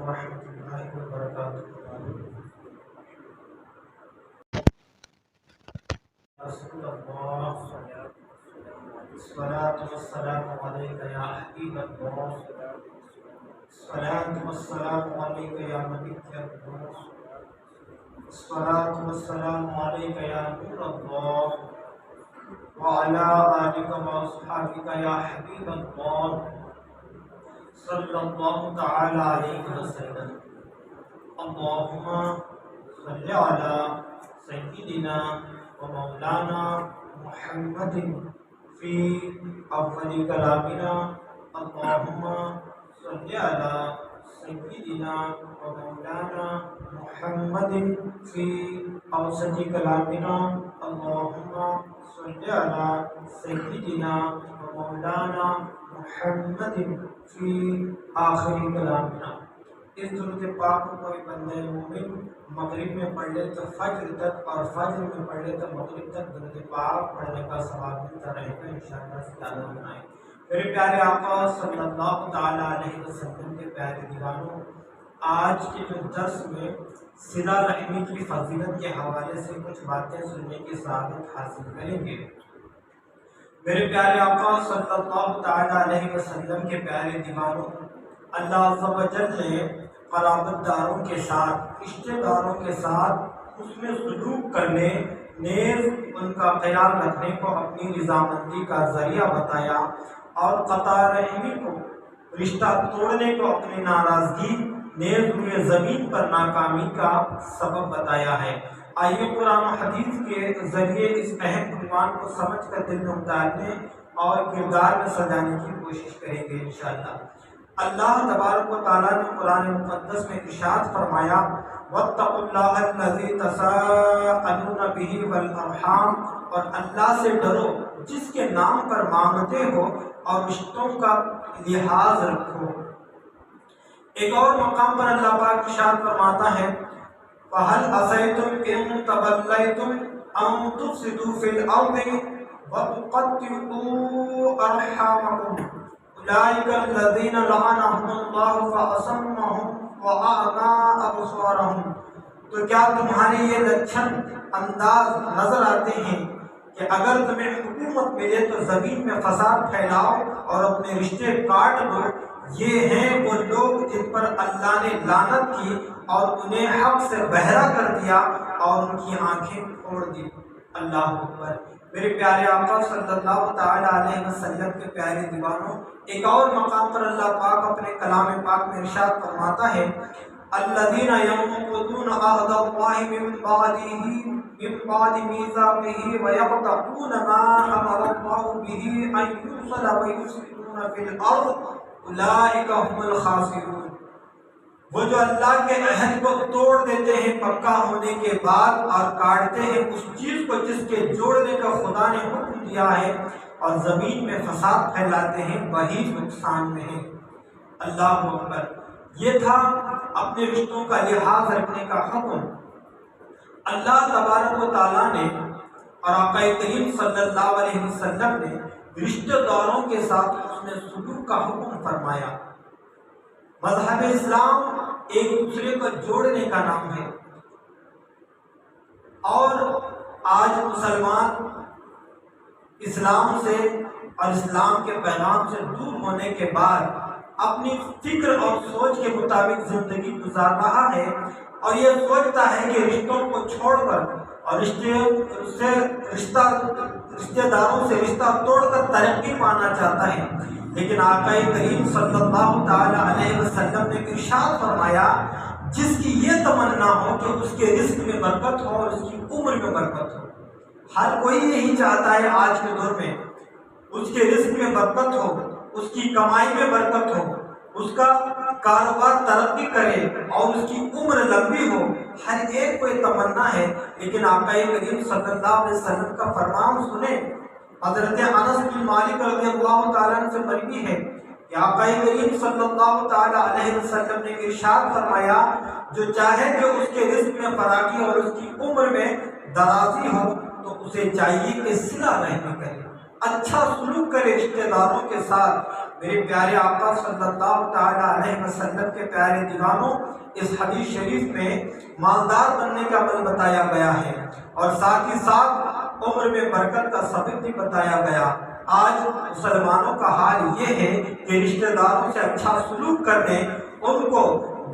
ورحمۃ اللہ وبرکاتہ۔ رسول اللہ الصلاۃ والسلام علیک یا حبیب اللہ، الصلاۃ والسلام علیک یا نبی اللہ، الصلاۃ والسلام علیک یا نور اللہ، وعلی آلک واصحابک یا حبیب اللہ صلی اللہ تعالی علیہ وسلم۔ اللہم صلی علی سیدنا و مولانا محمد فی اول کلامنا، اللہم صلی علی سیدنا و مولانا محمد فی اوسط کلامنا، اللہم صلی علی سیدنا و مولانا محمد فی آخر کلامنا۔ اس درود پاک کو کوئی بندہ مومن مغرب میں پڑھ لے تو فجر تک، اور فجر میں پڑھ لے تو مغرب تک درود پاک پڑھنے کا ثواب ملتا رہے گا انشاءاللہ تعالیٰ بنائے۔ میرے پیارے آقا صلی اللہ تعالیٰ علیہ وسلم کے پیارے دیوانوں، آج کے جو درس میں صلہ رحمی کی فضیلت کے حوالے سے کچھ باتیں سننے کی سعادت حاصل کریں گے۔ میرے پیارے آقا صلی اللہ تعالیٰ علیہ وسلم کے پیارے دیوانوں، اللہ عز و جل نے قرابت داروں کے ساتھ، رشتہ داروں کے ساتھ حسن سلوک کرنے، نیز ان کا خیال رکھنے کو اپنی رضامندی کا ذریعہ بتایا، اور قطع رحمی کو، رشتہ توڑنے کو اپنی ناراضگی، نیز روئے زمین پر ناکامی کا سبب بتایا ہے۔ آئیے قرآن و حدیث کے ذریعے اس اہم عنوان کو سمجھ کر دل میں اتارنے اور کردار میں سجانے کی کوشش کریں گے انشاءاللہ۔ اللہ تبارک و تعالیٰ نے قرآن مقدس میں ارشاد فرمایا، وَاتَّقُوا اللَّهَ الَّذِي تَسَاءَلُونَ بِهِ وَالْأَرْحَامَ، اور اللہ سے ڈرو جس کے نام پر مانگتے ہو اور رشتوں کا لحاظ رکھو۔ ایک اور مقام پر اللہ پاک ارشاد فرماتا ہے، فَهَلْ عَصَيْتُمْ إِن تَوَلَّيْتُمْ أَن تُفْسِدُوا فِي الْأَرْضِ وَتُقَطِّعُوا أَرْحَامَكُمْ أُولَٰئِكَ الَّذِينَ لَعَنَهُمُ اللَّهُ فَأَصَمَّهُمْ وَأَعْمَىٰ أَبْصَارَهُمْ۔ تو کیا تمہارے یہ لچھن انداز نظر آتے ہیں کہ اگر تمہیں حکومت ملے تو زمین میں فساد پھیلاؤ اور اپنے رشتے کاٹ دو؟ یہ ہیں وہ لوگ جن پر اللہ نے لعنت کی اور انہیں حق سے بہرا کر دیا اور ان کی آنکھیں پھوڑ دی۔ اللہ اکبر۔ میرے پیارے آقا صلی اللہ تعالیٰ علیہ وسلم کے پیارے دیوانوں، ایک اور مقام پر اللہ پاک اپنے کلام پاک میں ارشاد فرماتا ہے، الذین ینقضون عہد اللہ من بعد میثاقہ ویقطعون ما امر اللہ بہ ان یوصل ویفسدون فی الارض اولئک هم الخاسرون۔ وہ جو اللہ کے عہد کو توڑ دیتے ہیں پکا ہونے کے بعد اور کاٹتے ہیں اس چیز کو جس کے جوڑنے کا خدا نے حکم دیا ہے اور زمین میں فساد پھیلاتے ہیں، وہی نقصان میں ہے۔ اللہ اکبر۔ یہ تھا اپنے رشتوں کا لحاظ رکھنے کا حکم۔ اللہ تبارک و تعالیٰ نے اور آقا کریم صلی اللہ علیہ وسلم نے رشتہ داروں کے ساتھ حسن سلوک کا حکم فرمایا۔ مذہب اسلام ایک دوسرے کو جوڑنے کا نام ہے، اور آج مسلمان اسلام سے اور اسلام کے پیغام سے دور ہونے کے بعد اپنی فکر اور سوچ کے مطابق زندگی گزار رہا ہے، اور یہ سوچتا ہے کہ رشتوں کو چھوڑ کر اور رشتہ داروں سے رشتہ توڑ کر ترقی پانا چاہتا ہے۔ لیکن آقا کریم صلی اللہ تعالی علیہ وسلم نے ارشاد فرمایا، جس کی یہ تمنا ہو کہ اس کے رزق میں برکت ہو اور اس کی عمر میں برکت ہو۔ ہر کوئی یہی چاہتا ہے آج کے دور میں، اس کے رزق میں برکت ہو، اس کی کمائی میں برکت ہو، اس کا کاروبار ترقی کرے اور اس کی عمر لمبی ہو۔ ہر ایک کو یہ تمنا ہے، لیکن آقا کریم صلی اللہ علیہ وسلم کا فرمان سنیں۔ حضرت انس بن مالک رضی اللہ تعالیٰ عنہ سے مروی ہے کہ آقا کریم صلی اللہ تعالیٰ علیہ وسلم نے ارشاد فرمایا، جو چاہے کہ اس کے رزق میں فراخی اور اس کی عمر میں درازی ہو تو اسے چاہیے کہ صلہ رحمی کرے، اچھا سلوک کرے رشتہ داروں کے ساتھ۔ میرے پیارے آقا صلی اللہ تعالی علیہ وسلم کے پیارے دیوانوں، اس حدیث شریف میں مالدار بننے کا عمل بتایا گیا ہے اور ساتھ ہی ساتھ عمر میں برکت کا سبب بھی بتایا گیا۔ آج مسلمانوں کا حال یہ ہے کہ رشتہ داروں سے اچھا سلوک کرنے، ان کو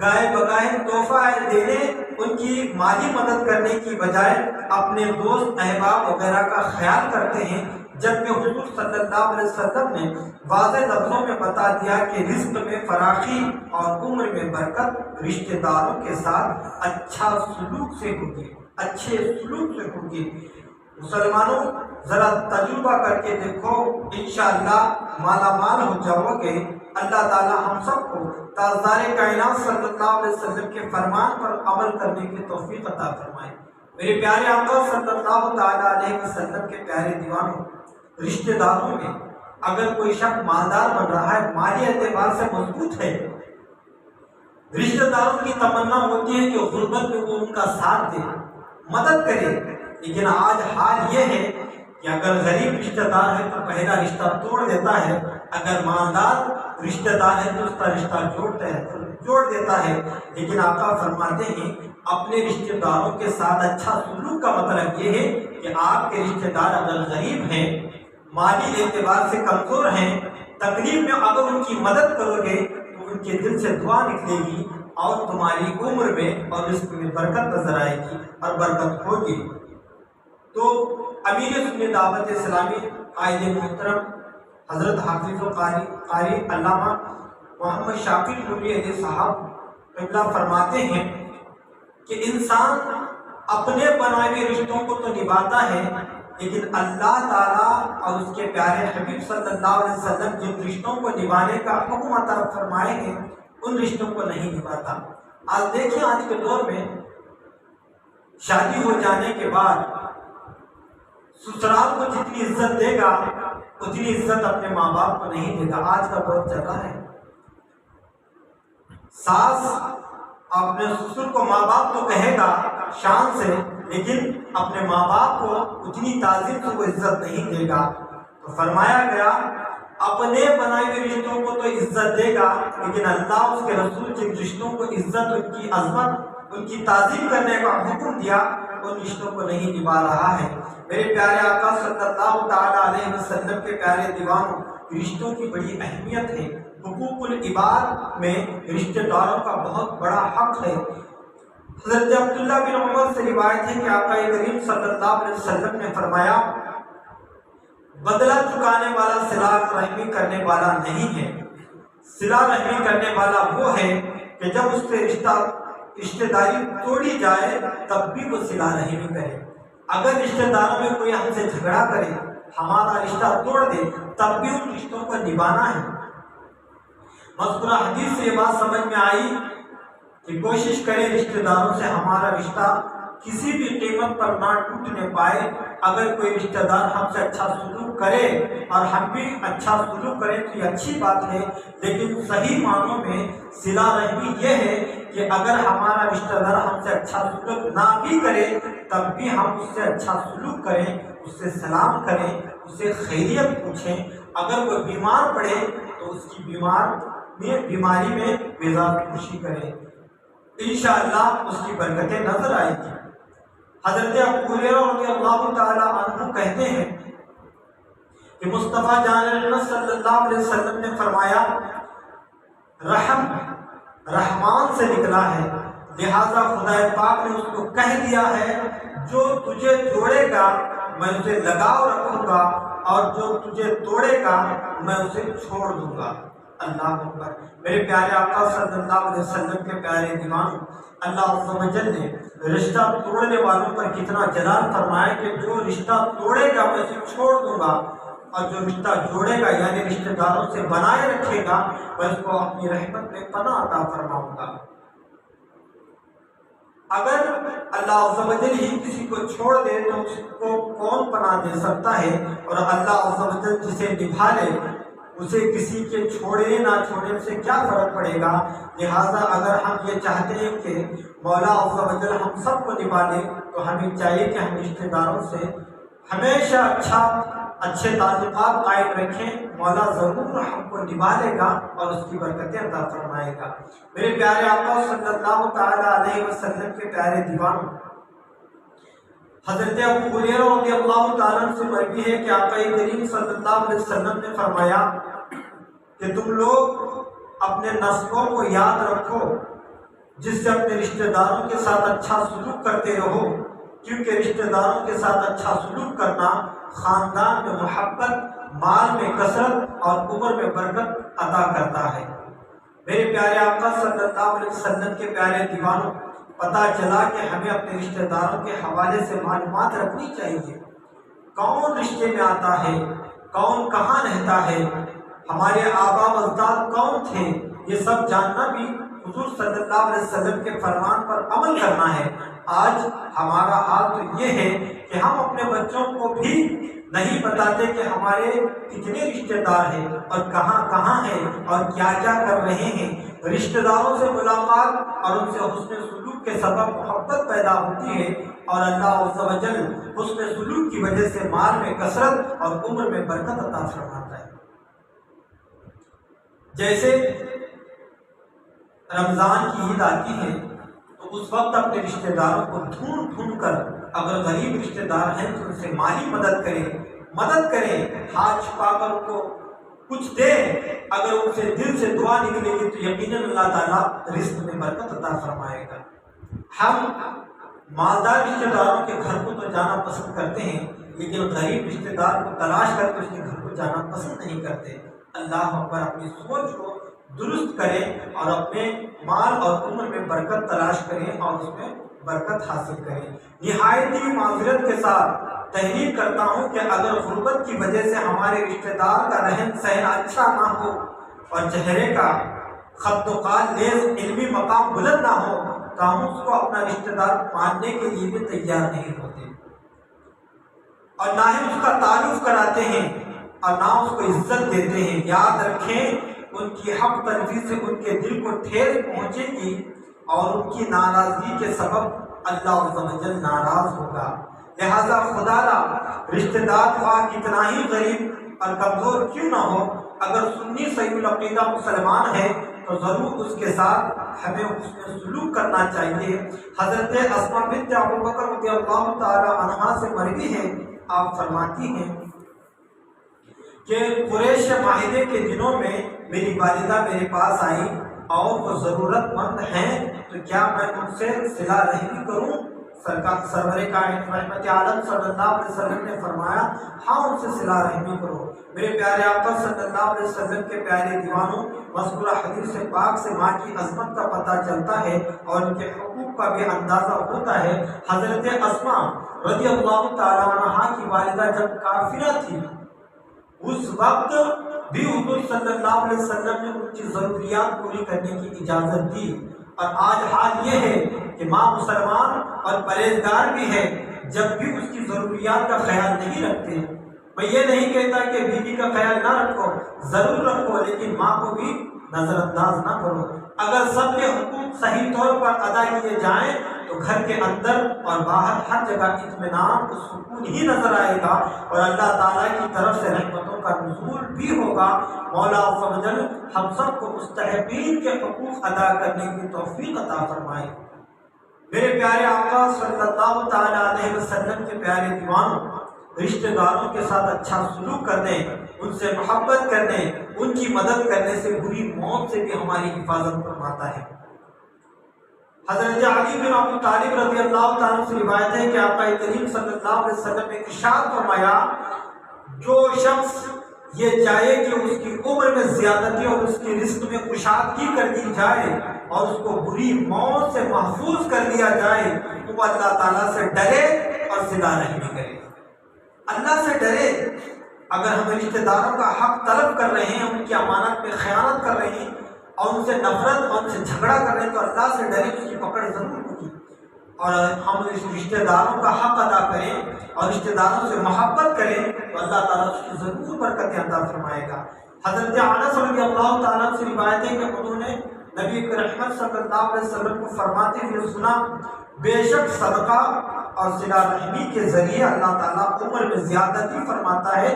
گائے بگائے تحفہ دینے، ان کی مالی مدد کرنے کی بجائے اپنے دوست احباب وغیرہ کا خیال کرتے ہیں، جبکہ حضور صلی اللہ علیہ وسلم نے واضح لفظوں میں بتا دیا کہ رزق میں فراخی اور عمر میں برکت رشتہ داروں کے ساتھ اچھا سلوک سے ہوگی، اچھے سلوک سے ہوگی۔ مسلمانوں ذرا تجربہ کر کے دیکھو، انشاءاللہ مالا مال ہو جاؤ گے۔ اللہ تعالی ہم سب کو تاجدار کائنات صلی اللہ علیہ وسلم کے فرمان پر عمل کرنے کی توفیق عطا فرمائے۔ میرے پیارے آقا صلی اللہ تعالی علیہ وسلم کے پیارے دیوانوں، رشتہ داروں میں اگر کوئی شخص مالدار بن رہا ہے، مالی اعتبار سے مضبوط ہے، رشتہ داروں کی تمنا ہوتی ہے کہ غربت میں وہ ان کا ساتھ دے، مدد کرے، لیکن آج حال یہ ہے کہ اگر غریب رشتہ دار ہے تو پہلا رشتہ توڑ دیتا ہے، اگر مالدار رشتہ دار ہے تو اس کا رشتہ جوڑ دیتا ہے۔ لیکن آقا فرماتے ہیں اپنے رشتہ داروں کے ساتھ اچھا سلوک کا مطلب یہ ہے کہ آپ کے رشتہ دار اگر غریب ہیں، مالی اعتبار سے کمزور ہیں، تکلیف میں اگر ان کی مدد کرو گے تو ان کے دل سے دعا نکلے گی اور تمہاری عمر میں اور رزق میں برکت نظر آئے گی اور برکت ہوگی۔ تو امیر سنت دعوت اسلامی قائد محترم حضرت حافظ و قاری علامہ محمد شاکر نوری علیہ صاحب قبلہ فرماتے ہیں کہ انسان اپنے بنائے ہوئے رشتوں کو تو نبھاتا ہے، لیکن اللہ تعالیٰ اور اس کے پیارے حبیب صلی اللہ علیہ وسلم جن رشتوں کو نبھانے کا حکم عطا فرمائے ہیں ان رشتوں کو نہیں نبھاتا۔ آج دیکھیں، آج کے دور میں شادی ہو جانے کے بعد سسرال کو جتنی عزت دے گا اتنی عزت اپنے ماں باپ کو نہیں دے گا۔ آج کا دور چل رہا ہے، ساس اپنے سسر کو ماں باپ تو کہے گا شان سے، لیکن اپنے ماں باپ کو اتنی تعظیم سے وہ عزت نہیں دے گا۔ تو فرمایا گیا اپنے بنائے ہوئے رشتوں کو تو عزت دے گا، لیکن اللہ اس کے رسول جن رشتوں کو عزت، ان کی عظمت، ان کی تعظیم کرنے کا حکم دیا، ان رشتوں کو نہیں نبھا رہا ہے۔ میرے پیارے آقا صلی اللہ تعالی علیہ وسلم کے پیارے دیوانوں، رشتوں کی بڑی اہمیت ہے۔ حقوق العباد میں رشتہ داروں کا بہت بڑا حق ہے۔ حضرت عبداللہ بن عمر سے روایت ہے کہ آقا کریم صلی اللہ علیہ وسلم نے فرمایا بدلہ چکانے والا صلہ رحمی کرنے والا نہیں ہے، صلہ رحمی کرنے والا وہ ہے کہ جب اس سے رشتہ داری توڑی جائے تب بھی وہ صلہ رحمی کرے۔ اگر رشتہ داروں میں کوئی ہم سے جھگڑا کرے، ہمارا رشتہ توڑ دے، تب بھی ان رشتوں کو نبھانا ہے۔ مذکورہ حدیث سے یہ بات سمجھ میں آئی کہ کوشش کریں رشتہ داروں سے ہمارا رشتہ کسی بھی قیمت پر نہ ٹوٹنے پائے۔ اگر کوئی رشتہ دار ہم سے اچھا سلوک کرے اور ہم بھی اچھا سلوک کریں تو یہ اچھی بات ہے، لیکن صحیح معنوں میں صلہ رحمی یہ ہے کہ اگر ہمارا رشتہ دار ہم سے اچھا سلوک نہ بھی کرے تب بھی ہم اس سے اچھا سلوک کریں، اس سے سلام کریں، اس سے خیریت پوچھیں۔ اگر وہ بیمار پڑے تو اس کی بیماری میں مزاج خوشی کریں، انشاءاللہ اس کی برکتیں نظر آئیں گی۔ حضرت ابو ہریرہ رضی اللہ تعالی عنہ کہتے ہیں کہ مصطفیٰ جان رحمت صلی اللہ علیہ وسلم نے فرمایا رحم رحمان سے نکلا ہے، لہذا خدا پاک نے اس کو کہہ دیا ہے جو تجھے جوڑے گا میں اسے لگاؤ رکھوں گا اور جو تجھے توڑے گا میں اسے چھوڑ دوں گا۔ اللہ اکبر۔ میرے پیارے آقا صلی اللہ علیہ وسلم کے پیارے دیوانوں، اللہ عز و جل نے رشتہ توڑنے والوں پر کتنا جلال فرمایا کہ جو رشتہ توڑے گا میں اسے چھوڑ دوں گا، اور جو رشتہ جوڑے گا یعنی رشتہ داروں سے بنائے رکھے گا میں اس کو اپنی رحمت میں پناہ عطا فرماؤں گا۔ اگر اللہ عز و جل ہی کسی کو چھوڑ دے تو اس کو کون پناہ دے سکتا ہے، اور اللہ عز و جل جسے نبھا لے اسے کسی کے چھوڑنے نہ چھوڑنے سے کیا فرق پڑے گا۔ لہٰذا اگر ہم یہ چاہتے ہیں کہ مولا عز و جل ہم سب کو نبھا لے تو ہمیں چاہیے کہ ہم رشتہ داروں سے ہمیشہ اچھا اچھے تعلقات قائم رکھیں، مولا ضرور ہم کو نبھا لے گا اور اس کی برکتیں عطا فرمائے گا۔ میرے پیارے آقا صلی اللہ تعالی علیہ وسلم کے پیارے دیوانوں، حضرت ابو ہریرہ رضی اللہ تعالیٰ عنہ سے مروی ہے کہ آقا کریم صلی اللہ علیہ وسلم نے فرمایا کہ تم لوگ اپنے نسبوں کو یاد رکھو، جس سے اپنے رشتہ داروں کے ساتھ اچھا سلوک کرتے رہو، کیونکہ رشتہ داروں کے ساتھ اچھا سلوک کرنا خاندان میں محبت، مال میں کثرت اور عمر میں برکت عطا کرتا ہے۔ میرے پیارے آقا صلی اللہ علیہ وسلم کے پیارے دیوانوں، پتہ چلا کہ ہمیں اپنے رشتہ داروں کے حوالے سے معلومات رکھنی چاہیے۔ کون رشتے میں آتا ہے، کون کہاں رہتا ہے، ہمارے آبا و اجداد کون تھے، یہ سب جاننا بھی حضور صلی اللہ علیہ وسلم کے فرمان پر عمل کرنا ہے۔ آج ہمارا حال تو یہ ہے کہ ہم اپنے بچوں کو بھی نہیں بتاتے کہ ہمارے کتنے رشتہ دار ہیں اور کہاں کہاں ہیں اور کیا کیا کر رہے ہیں۔ رشتہ داروں سے ملاقات اور ان سے حسن سلوک کے سبب محبت پیدا ہوتی ہے، اور اللہ عز و جل حسن سلوک کی وجہ سے مال میں کثرت اور عمر میں برکت عطا فرماتا ہے۔ جیسے رمضان کی عید آتی ہے تو اس وقت اپنے رشتہ داروں کو ڈھونڈ کر، اگر غریب رشتہ دار ہیں تو ان سے مالی مدد کریں، ہاتھ چھپا کر ان کو کچھ دیں۔ اگر ان سے دل سے دعا نکلے گی تو یقیناً اللہ تعالیٰ رزق میں برکت عطا فرمائے گا۔ ہم مالدار رشتہ داروں کے گھر کو تو جانا پسند کرتے ہیں، لیکن غریب رشتہ دار کو تلاش کر کے اس کے گھر کو جانا پسند نہیں کرتے۔ اللہ اکبر، اپنی سوچ کو درست کریں اور اپنے مال اور عمر میں برکت تلاش کریں اور اس میں برکت حاصل کریں۔ نہایت ہی معذرت کے ساتھ تحریر کرتا ہوں کہ اگر غربت کی وجہ سے ہمارے رشتہ دار کا رہن سہن اچھا نہ ہو اور چہرے کا خط و قال نیز علمی مقام بلند نہ ہو تو ہم اس کو اپنا رشتہ دار ماننے کے لیے بھی تیار نہیں ہوتے، اور نہ ہی اس کا تعارف کراتے ہیں اور نہ اس کو عزت دیتے ہیں۔ یاد رکھیں، ان کی حق تلفی سے ان کے دل کو ٹھیس پہنچے گی اور ان کی ناراضگی کے سبب اللہ عز و جل ناراض ہوگا۔ لہذا خدا را رشتہ دار خواہ کتنا ہی غریب اور کمزور کیوں نہ ہو، اگر سنی صحیح العقیدہ مسلمان ہے تو ضرور اس کے ساتھ ہمیں حسن سلوک کرنا چاہیے۔ حضرت اسماء بنت ابوبکر رضی اللہ تعالی عنہا سے مروی ہے، آپ فرماتی ہیں کہ قریش معاہدے کے دنوں میں میری والدہ میرے پاس آئی اور وہ ضرورت مند ہیں تو کیا میں ان سے صلہ رحمی کروں؟ سرور کائنات رحمت عالم صلی اللہ علیہ وسلم نے فرمایا، ہاں ان سے صلہ رحمی کرو۔ میرے پیارے آقا صلی اللہ علیہ وسلم کے پیارے دیوانوں، مذکورہ حدیث پاک سے ماں کی عظمت کا پتہ چلتا ہے اور ان کے حقوق کا بھی اندازہ ہوتا ہے۔ حضرت اسماء رضی اللہ تعالیٰ عنہا کی والدہ جب کافرہ تھی، اس وقت بھی حضور صلی اللہ علیہ وسلم نے ان کی ضروریات پوری کرنے کی اجازت دی، اور آج حال یہ ہے کہ ماں مسلمان اور پرہیزگار بھی ہے، جب بھی اس کی ضروریات کا خیال نہیں رکھتے۔ میں یہ نہیں کہتا کہ بیوی کا خیال نہ رکھو، ضرور رکھو، لیکن ماں کو بھی نظر انداز نہ کرو۔ اگر سب کے حقوق صحیح طور پر ادا کیے جائیں تو گھر کے اندر اور باہر ہر جگہ اطمینان و سکون ہی نظر آئے گا، اور اللہ تعالیٰ کی طرف سے رحمتوں کا نزول بھی ہوگا۔ مولا عز و جل ہم سب کو مستحقین کے حقوق ادا کرنے کی توفیق عطا فرمائے۔ میرے پیارے آقا صلی اللہ تعالیٰ علیہ وسلم کے پیارے دیوانوں، رشتہ داروں کے ساتھ اچھا سلوک کرنے، ان سے محبت کرنے، ان کی مدد کرنے سے بری موت سے بھی ہماری حفاظت فرماتا ہے۔ حضرت علی بن ابی طالب رضی اللہ تعالیٰ سے روایت ہے کہ آقا کریم صلی اللہ علیہ وسلم نے ارشاد فرمایا، جو شخص یہ چاہے کہ اس کی عمر میں زیادتی اور اس کی رزق میں کشادگی کر دی جائے اور اس کو بری موت سے محفوظ کر دیا جائے، تو وہ اللہ تعالیٰ سے ڈرے اور صلہ رحمی کرے۔ اللہ سے ڈرے۔ اگر ہم رشتہ داروں کا حق طلب کر رہے ہیں، ان کی امانت میں خیانت کر رہے ہیں اور ان سے نفرت اور ان سے جھگڑا کر رہے ہیں، تو اللہ سے ڈرے، اس کی پکڑ ضرور ہوگی۔ اور ہم رشتہ داروں کا حق ادا کریں اور رشتہ داروں سے محبت کریں تو اللہ تعالیٰ اس کی ضرور برکتیں عطا فرمائے گا۔ حضرت انس رضی اللہ تعالیٰ سے روایت ہے کہ انہوں نے نبی رحمت صلی اللہ علیہ وسلم کو فرماتے ہوئے سنا، بے شک صدقہ اور صلہ رحمی کے ذریعے اللہ تعالیٰ عمر میں زیادتی فرماتا ہے،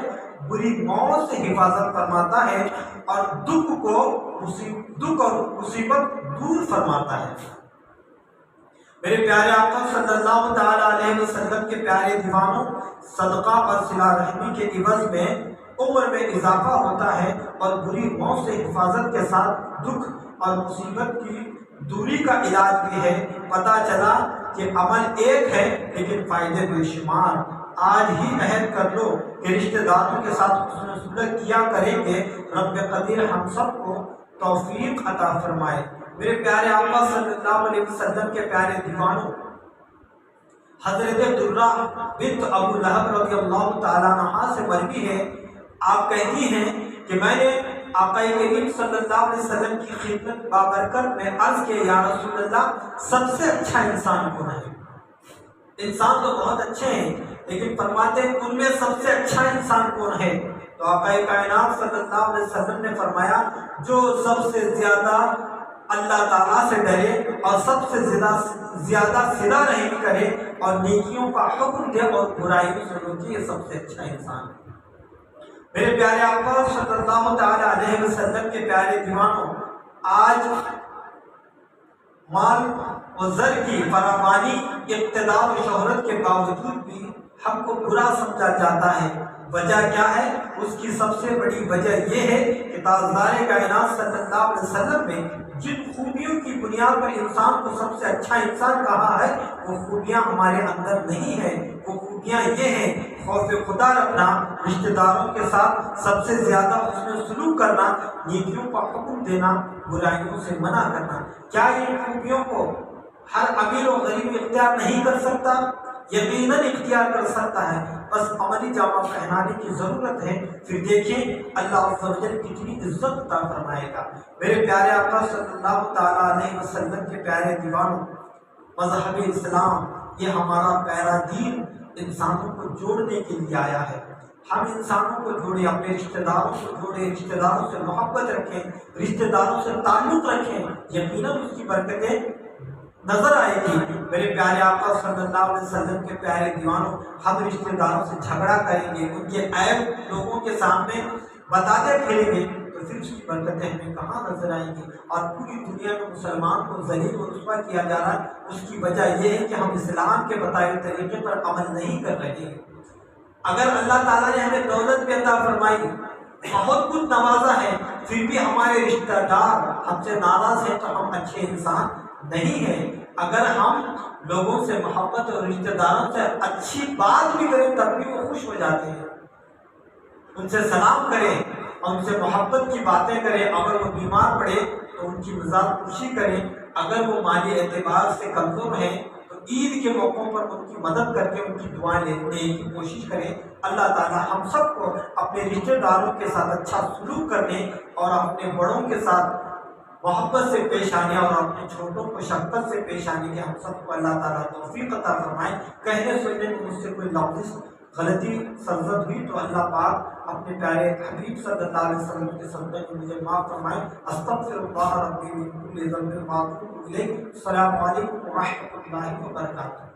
بری موت سے حفاظت فرماتا ہے، اور دکھ اور مصیبت دور فرماتا ہے۔ میرے پیارے آقا صلی اللہ تعالیٰ علیہ وسلم کے پیارے دیوانوں، صدقہ اور صلہ رحمی کے عوض میں عمر میں اضافہ ہوتا ہے، اور بری موت سے حفاظت کے ساتھ دکھ اور مصیبت کی دوری کا علاج بھی ہے۔ پتہ چلا کہ عمل ایک ہے لیکن فائدے بے شمار۔ آج ہی عہد کر لو کہ رشتہ داروں کے ساتھ حسن سلوک کیا کریں گے۔ رب قدیر ہم سب کو توفیق عطا فرمائے۔ میرے پیارے آقا صلی اللہ علیہ وسلم کے پیارے دیوانوں، حضرت درہ بنت ابو لہب رضی اللہ تعالیٰ عنہا سے مروی ہے، آپ کہتی ہیں کہ میں نے آقا کریم صلی اللہ علیہ وسلم کی خدمت بابرکت میں عرض کیا، یا رسول اللہ سب سے اچھا انسان کون ہے؟ انسان تو بہت اچھے ہیں لیکن فرماتے ہیں ان میں سب سے اچھا انسان کون ہے؟ تو آقا کائنات صلی اللہ علیہ وسلم نے فرمایا، جو سب سے زیادہ اللہ تعالیٰ سے ڈرے اور سب سے زیادہ صلہ رحمی کرے اور نیکیوں کا حکم دے اور برائیوں سے روکے، یہ سب سے اچھا انسان ہے۔ میرے پیارے آقا صلی اللہ تعالیٰ علیہ وسلم کے پیارے دیوانوں، آج مال و زر کی فراوانی، اقتدار و شہرت کے باوجود بھی ہم کو برا سمجھا جاتا ہے۔ وجہ کیا ہے؟ اس کی سب سے بڑی وجہ یہ ہے کہ تاجدار کائنات صلی اللہ علیہ وسلم نے جن خوبیوں کی بنیاد پر انسان کو سب سے اچھا انسان کہا ہے، وہ خوبیاں ہمارے اندر نہیں ہیں۔ وہ خوبیاں یہ ہیں: خوف خدا رکھنا، رشتہ داروں کے ساتھ سب سے زیادہ حسن سلوک کرنا، نیکیوں کا حکم دینا، برائیوں سے منع کرنا۔ کیا ان خوبیوں کو ہر امیر و غریب اختیار نہیں کر سکتا؟ یقیناً اختیار کر سکتا ہے، بس عملی جامہ پہنانے کی ضرورت ہے۔ پھر دیکھیں اللہ عز و جل کتنی عزت عطا فرمائے گا۔ میرے پیارے آقا صلی اللہ تعالیٰ علیہ وسلم کے پیارے دیوانوں، مذہب اسلام یہ ہمارا پیارا دین انسانوں کو جوڑنے کے لیے آیا ہے۔ ہم انسانوں کو جوڑیں، اپنے رشتہ داروں کو جوڑیں، رشتہ داروں سے محبت رکھیں، رشتہ داروں سے تعلق رکھیں، یقیناً اس کی برکتیں نظر آئے گی۔ میرے پیارے آقا صلی اللہ علیہ وسلم کے پیارے دیوانوں، ہم رشتہ داروں سے جھگڑا کریں گے، ان کے عیب لوگوں کے سامنے بتاتے پھریں گے، تو پھر اس کی برکتیں ہمیں کہاں نظر آئیں گی؟ اور پوری دنیا میں مسلمان کو ذلیل و رسوا کیا جا رہا ہے، اس کی وجہ یہ ہے کہ ہم اسلام کے بتائے طریقے پر عمل نہیں کر رہے ہیں۔ اگر اللہ تعالیٰ نے ہمیں دولت بھی عطا فرمائی، بہت کچھ نوازا ہے، پھر بھی ہمارے رشتہ دار ہم سے ناراض ہیں، تو ہم اچھے انسان نہیں ہیں۔ اگر ہم لوگوں سے محبت اور رشتہ داروں سے اچھی بات بھی کریں تب بھی وہ خوش ہو جاتے ہیں، ان سے سلام کریں اور ان سے محبت کی باتیں کریں۔ اگر وہ بیمار پڑے تو ان کی مزاج خوشی کریں، اگر وہ مالی اعتبار سے کمزور ہیں تو عید کے موقعوں پر ان کی مدد کر کے ان کی دعائیں لینے کی کوشش کریں۔ اللہ تعالیٰ ہم سب کو اپنے رشتہ داروں کے ساتھ اچھا سلوک کرنے اور اپنے بڑوں کے ساتھ محبت سے پیش آنے اور اپنے چھوٹوں کو شفقت سے پیش آنے کے ہم سب کو اللہ تعالیٰ توفیق عطا فرمائے۔ کہنے سننے میں مجھ سے کوئی لفظ غلطی سرزد ہوئی تو اللہ پاک اپنے پیارے حبیب صلی اللہ علیہ وسلم کے صدقے میں مجھے معاف فرمائے۔ استغفر اللہ ربی من کل ذنب واتوب الیہ۔ السلام علیکم ورحمۃ اللہ وبرکاتہ۔